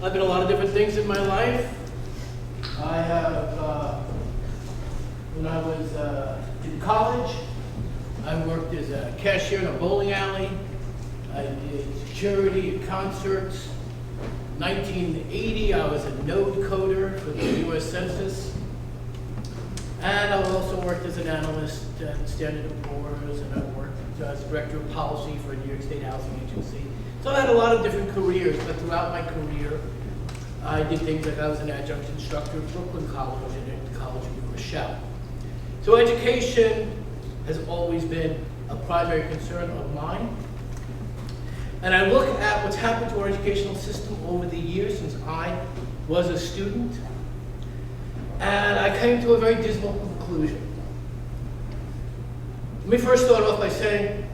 I've done a lot of different things in my life. I have, when I was in college, I worked as a cashier in a bowling alley. I did security at concerts. 1980, I was a node coder for the U.S. Census. And I also worked as an analyst at Standard & Poor's, and I worked as director of policy for a New York State Housing Agency. So I had a lot of different careers, but throughout my career, I did things like I was an adjunct instructor at Brooklyn College and at the College of New Rochelle. So education has always been a primary concern of mine. And I look at what's happened to our educational system over the years since I was a student, and I came to a very dismal conclusion. Let me first start off by saying,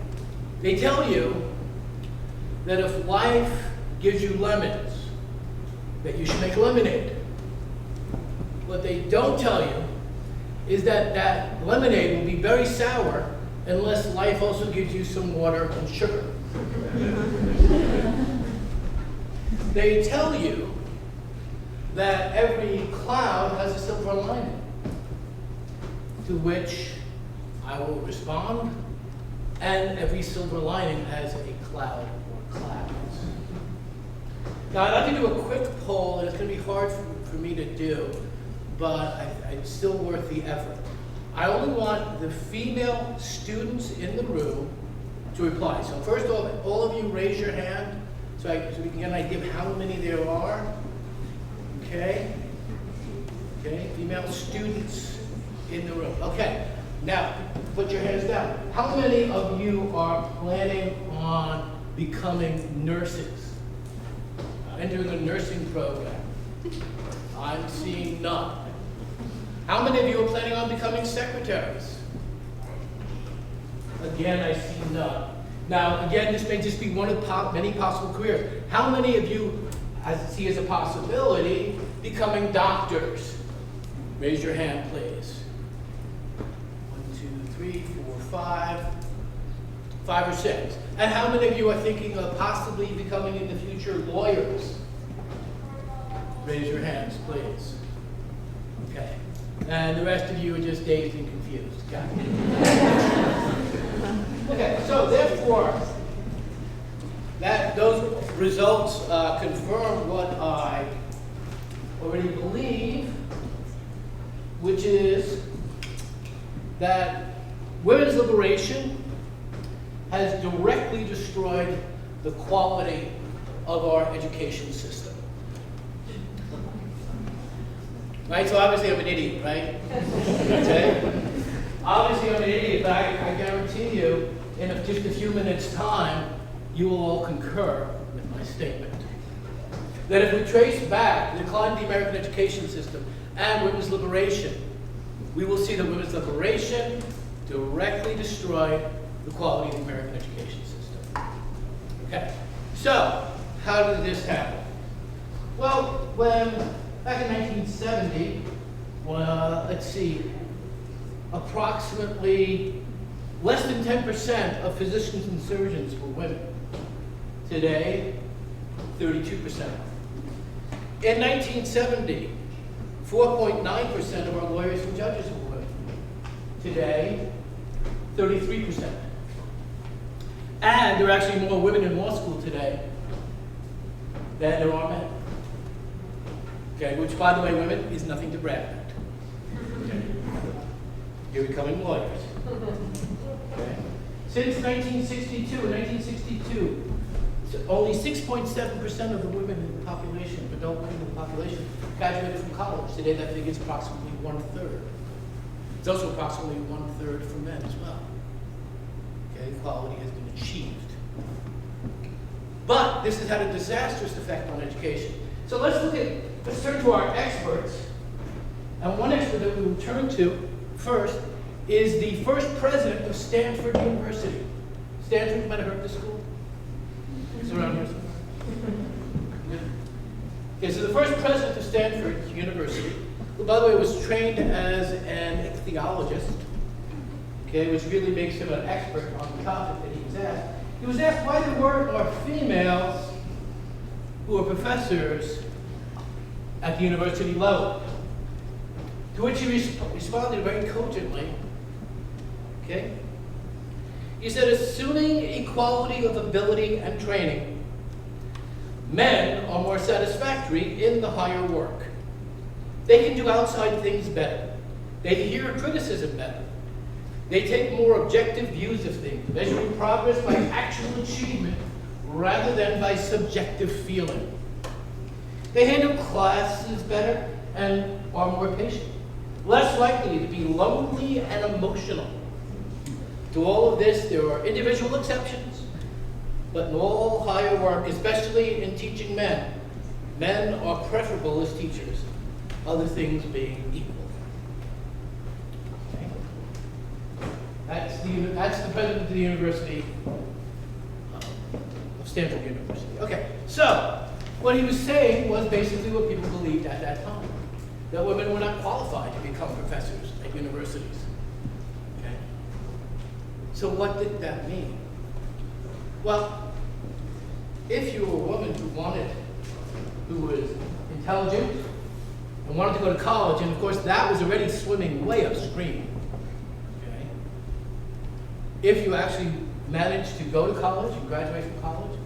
they tell you that if life gives you lemons, that you should make lemonade. What they don't tell you is that that lemonade will be very sour unless life also gives you some water and sugar. They tell you that every cloud has a silver lining, to which I will respond, and every silver lining has a cloud or clouds. Now, I'd like to do a quick poll, and it's going to be hard for me to do, but it's still worth the effort. I only want the female students in the room to reply. So first off, all of you raise your hand so we can get an idea of how many there are. Okay? Okay, female students in the room. Okay, now put your hands down. How many of you are planning on becoming nurses? Entering a nursing program? I'm seeing none. How many of you are planning on becoming secretaries? Again, I see none. Now, again, this may just be one of many possible careers. How many of you see as a possibility becoming doctors? Raise your hand, please. 1, 2, 3, 4, 5. 5 or 6. And how many of you are thinking of possibly becoming in the future lawyers? Raise your hands, please. Okay. And the rest of you are just dazed and confused. Got it. Okay, so therefore, those results confirm what I already believe, which is that women's liberation has directly destroyed the quality of our education system. Right, so obviously I'm an idiot, right? Okay? Obviously I'm an idiot, but I guarantee you, in just a few minutes' time, you will all concur with my statement. That if we trace back the decline of the American education system and women's liberation, we will see that women's liberation directly destroyed the quality of the American education system. Okay, so how did this happen? Well, back in 1970, let's see, approximately less than 10% of physicians and surgeons were women. Today, 32%. In 1970, 4.9% of our lawyers and judges were women. Today, 33%. And there are actually more women in law school today than there are men. Okay, which, by the way, women, is nothing to brag about. Okay. You're becoming lawyers. Okay. Since 1962, only 6.7% of the women in the population, adult women in the population, graduated from college. Today, that figure is approximately 1/3. It's also approximately 1/3 for men as well. Okay, equality has been achieved. But this has had a disastrous effect on education. So let's turn to our experts. And one expert that we will turn to first is the first president of Stanford University. Stanford, you might have heard of this school? It's around here somewhere. Okay, so the first president of Stanford University, who, by the way, was trained as an ichthyologist, okay, which really makes him an expert on the topic that he was asked. He was asked why there weren't more females who were professors at the university level. To which he responded very cogently, okay? He said, assuming equality of ability and training, men are more satisfactory in the higher work. They can do outside things better. They hear criticism better. They take more objective views of things, measuring progress by actual achievement rather than by subjective feeling. They handle classes better and are more patient, less likely to be lonely and emotional. To all of this, there are individual exceptions, but in all higher work, especially in teaching men, men are preferable as teachers, other things being equal. Okay. That's the president of the University of Stanford University. Okay, so what he was saying was basically what people believed at that time, that women were not qualified to become professors at universities. Okay. So what did that mean? Well, if you were a woman who was intelligent and wanted to go to college, and of course that was already swimming way upstream. Okay. If you actually managed to go to college and graduate from college,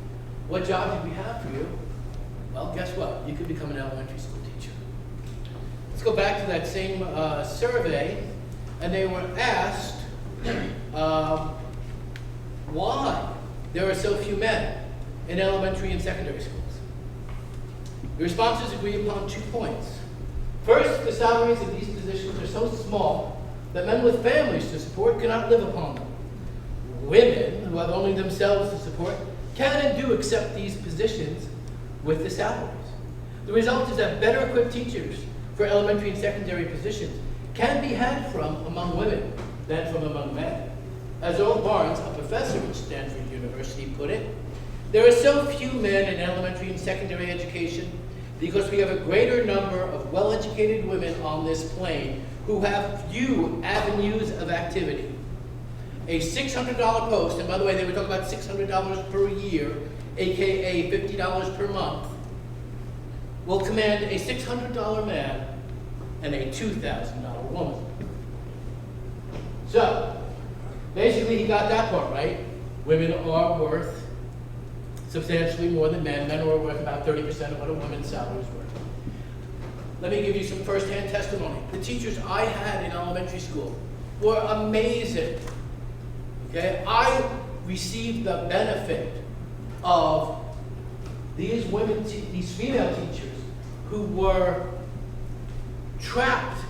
what job did we have for you? Well, guess what? You could become an elementary school teacher. Let's go back to that same survey, and they were asked why there are so few men in elementary and secondary schools. The responses agree upon 2 points. First, the salaries of these positions are so small that men with families to support cannot live upon them. Women, who have only themselves to support, can and do accept these positions with the salaries. The result is that better equipped teachers for elementary and secondary positions can be had from among women than from among men. As Earl Barnes, a professor at Stanford University, put it, there are so few men in elementary and secondary education because we have a greater number of well-educated women on this plane who have few avenues of activity. A $600 post, and by the way, they were talking about $600 per year, aka $50 per month, will command a $600 man and a $2,000 woman. So, basically he got that part right. Women are worth substantially more than men. Men are worth about 30% of what a woman's salary is worth. Let me give you some first-hand testimony. The teachers I had in elementary school were amazing. Okay, I received the benefit of these these female teachers who were trapped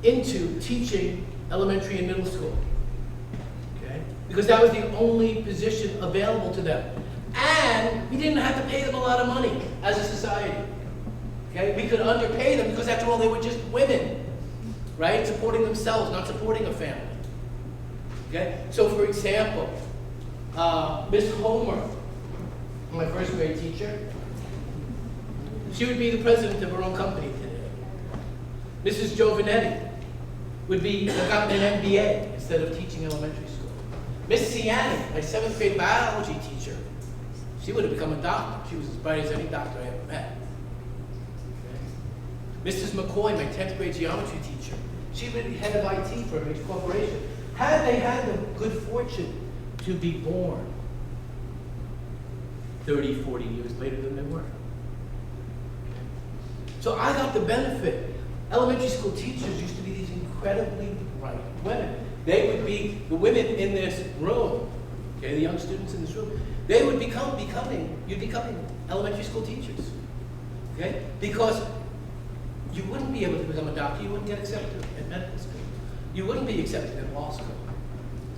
into teaching elementary and middle school. Okay, because that was the only position available to them. And we didn't have to pay them a lot of money as a society. Okay, we could underpay them because after all, they were just women, right? Supporting themselves, not supporting a family. Okay, so for example, Miss Homer, my first grade teacher, she would be the president of her own company today. Mrs. Giovanetti would be gotten an MBA instead of teaching elementary school. Miss Ciani, my 7th grade biology teacher, she would have become a doctor. She was as bright as any doctor I ever met. Okay. Mrs. McCoy, my 10th grade geometry teacher, she would be head of IT for a major corporation. Had they had the good fortune to be born 30, 40 years later than they were. Okay. So I got the benefit. Elementary school teachers used to be these incredibly bright women. They would be the women in this room, okay, the young students in this room, they would becoming elementary school teachers, okay? Because you wouldn't be able to become a doctor, you wouldn't get accepted at medical school. You wouldn't be accepted at law school,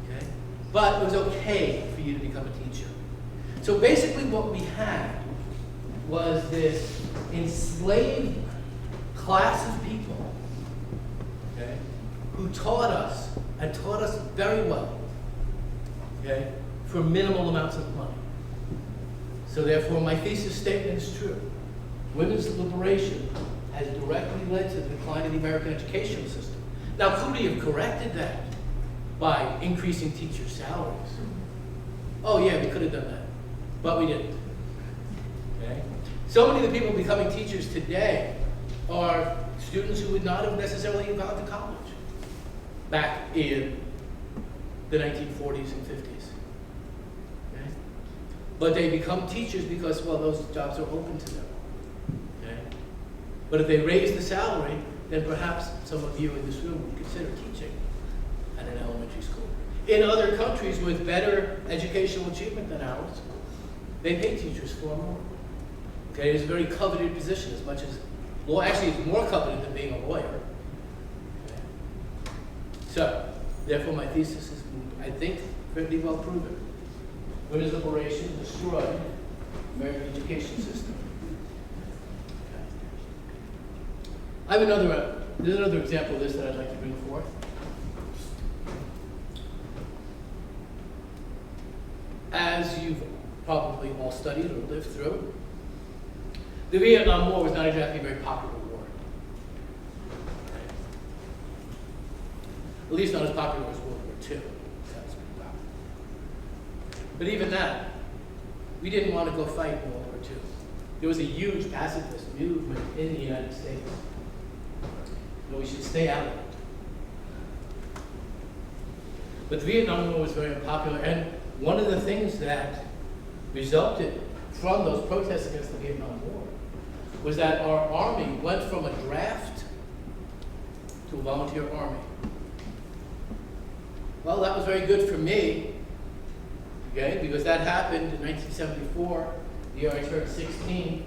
okay? But it was okay for you to become a teacher. So basically what we had was this enslaved class of people, okay, who taught us, and taught us very well, okay, for minimal amounts of money. So therefore, my thesis statement is true. Women's liberation has directly led to the decline of the American educational system. Now, could we have corrected that by increasing teacher salaries? Oh yeah, we could have done that, but we didn't. Okay? So many of the people becoming teachers today are students who would not have necessarily gone to college back in the 1940s and 50s. Okay? But they become teachers because, well, those jobs are open to them. Okay? But if they raise the salary, then perhaps some of you in this room would consider teaching at an elementary school. In other countries with better educational achievement than ours, they pay teachers far more. Okay, it's a very coveted position as much as, well, actually it's more coveted than being a lawyer. Okay. So, therefore my thesis is, I think, pretty well proven. Women's liberation destroyed American education system. Okay. I have there's another example of this that I'd like to bring forth. As you've probably all studied or lived through, the Vietnam War was not exactly a very popular war. At least not as popular as World War II. That's pretty popular. But even that, we didn't want to go fight in World War II. There was a huge pacifist movement in the United States. But we should stay out of it. But the Vietnam War was very unpopular, and one of the things that resulted from those protests against the Vietnam War was that our army went from a draft to a volunteer army. Well, that was very good for me, okay, because that happened in 1974, the year I turned 16.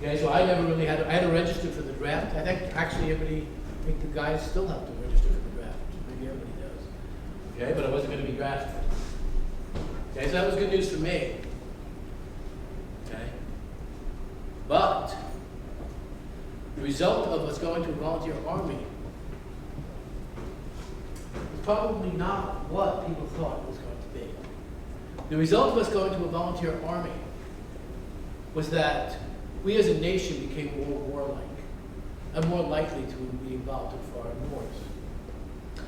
Okay, so I never really I had to register for the draft. I think actually I think the guys still have to register for the draft. Maybe everybody does. Okay, but I wasn't going to be drafted. Okay, so that was good news for me. Okay, but the result of us going to a volunteer army was probably not what people thought it was going to be. The result of us going to a volunteer army was that we as a nation became more warlike and more likely to be involved in foreign wars.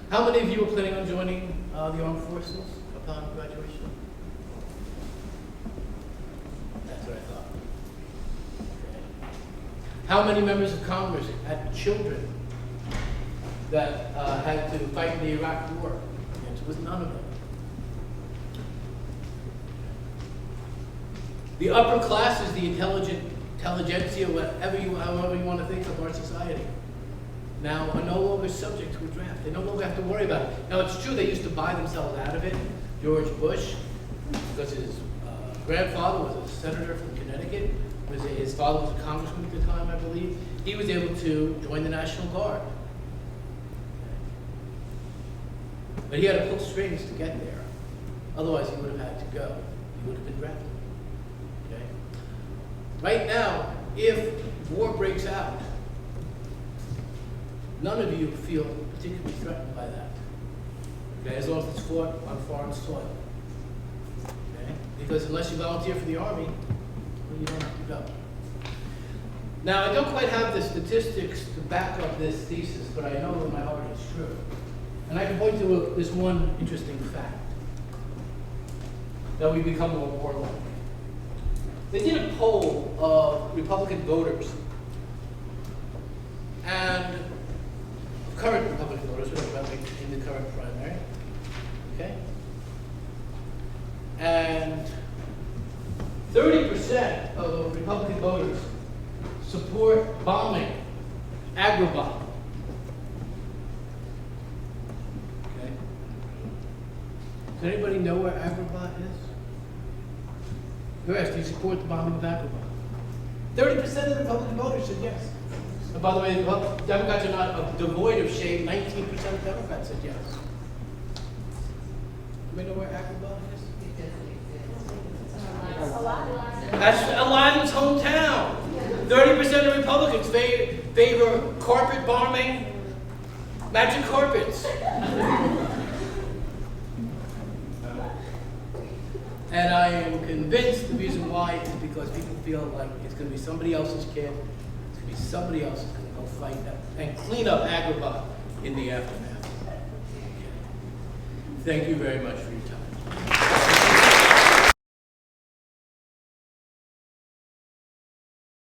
How many of you are planning on joining the armed forces upon graduation? That's what I thought. Okay. How many members of Congress had children that had to fight in the Iraq War? The answer was none of them. The upper classes, the intelligentsia, however you want to think of our society, now are no longer subject to a draft. They no longer have to worry about it. Now it's true they used to buy themselves out of it. George Bush, because his grandfather was a senator from Connecticut, his father was a congressman at the time, I believe, he was able to join the National Guard. But he had to pull strings to get there. Otherwise he would have had to go. He would have been drafted. Okay? Right now, if war breaks out, none of you feel particularly threatened by that. Okay? As long as it's fought on foreign soil. Okay? Because unless you volunteer for the army, well, you don't have to go. Now, I don't quite have the statistics to back up this thesis, but I know in my heart it's true. And I can point to this one interesting fact, that we become more warlike. They did a poll of Republican voters and current Republican voters, in the current primary, okay? And 30% of Republican voters support bombing, agrabomb. Okay? Does anybody know where agrabomb is? You're asked, do you support the bombing of agrabomb? 30% of the Republican voters said yes. And by the way, Democrats are not devoid of shame. 19% of Democrats said yes. Do you know where agrabomb is? That's Aladdin's hometown. 30% of Republicans favor carpet bombing, magic carpets. And I am convinced the reason why is because people feel like it's going to be somebody else's kid, it's going to be somebody else who's going to go fight that and clean up agrabomb in the aftermath. Thank you very much for your time.